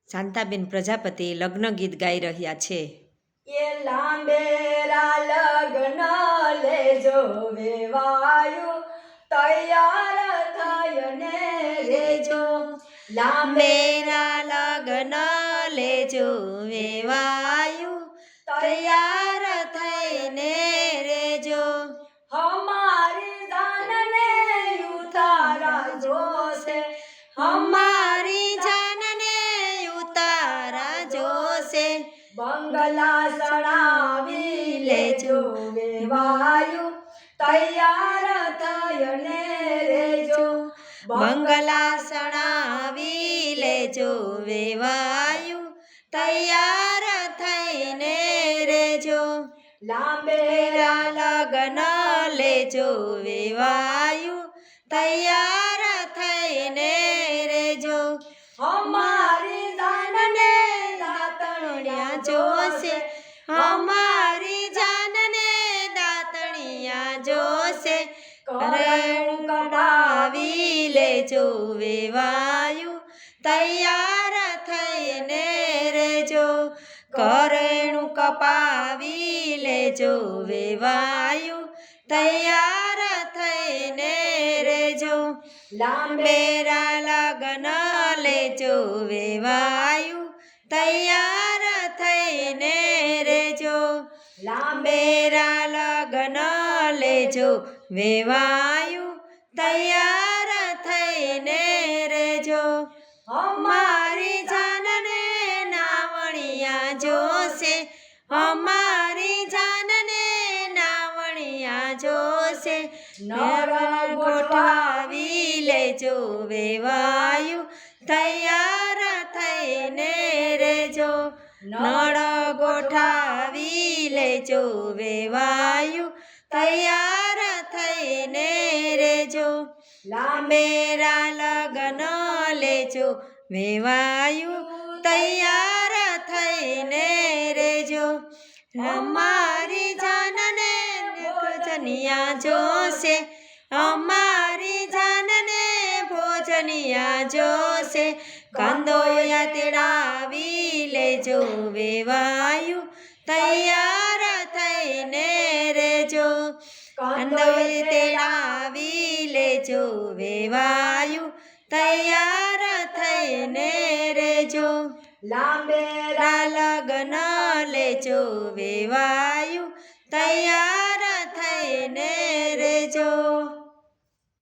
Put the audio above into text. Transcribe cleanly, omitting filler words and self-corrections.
શાંતાબેન પ્રજાપતિ લગ્ન ગીત ગાઈ રહ્યા છે. એ લાંબેરા લગ્ન લેજો વેવાયું તૈયાર થઈને રેજો. લાંબેરા લગ્ન લેજો વેવાયું તૈયાર થઈને રેજો. હમારી જાનને ઉતારા જોશે, હમારી જાનને ઉતારા જોશે. બંગલા સણાવી લેજો વેવાયું તૈયાર થઈને રેજો. બંગલા સણાવી લેજો વેવાયું તૈયાર થઈને રેજો. લાંબેરા લગ્ન લેજો વેવાયું તૈયાર થઈને રેજો. અમારી જાનને દાતણિયા જોશે, અમારી જાનને દાતણિયા જોશે. કરેણું કઢાવી લેજો વેવાયું તૈયાર થઈને રેજો. કરેણું કપાવી લેજો વેવાયું તૈયાર થઈને રેજો. લાંબેરા લગ્ન લેજો વેવાયું તૈયાર થઈને રેજો. લાંબેરા લગ્ન લેજો વેવાયું તૈયાર થઈને રેજો. અમારી જાનને નાવણિયા જોશે, અમારી જાનને નાવણિયા જોશે. નર ગોઠાવી લેજો વેવાયું તૈયાર થઈને રેજો. નળ ગોઠાવી લેજો વેવાયું તૈયાર થઈને રેજો. લાંબેરા લગ્ન લેજો વેવાયું તૈયાર થઈને રેજો. અમારી જાનને ભોજનિયા જોશે, અમારી જાનને ભોજનિયા જોશે. કંદોયા તેડાવી લેજો વેવાયું તૈયાર થઈને રેજો. કંદોય તેડાવી લેજો વેવાયું તૈયાર થઈને રેજો. લાંબેરા લગ્ન લેજો વેવાયું તૈયાર થઈને રેજો.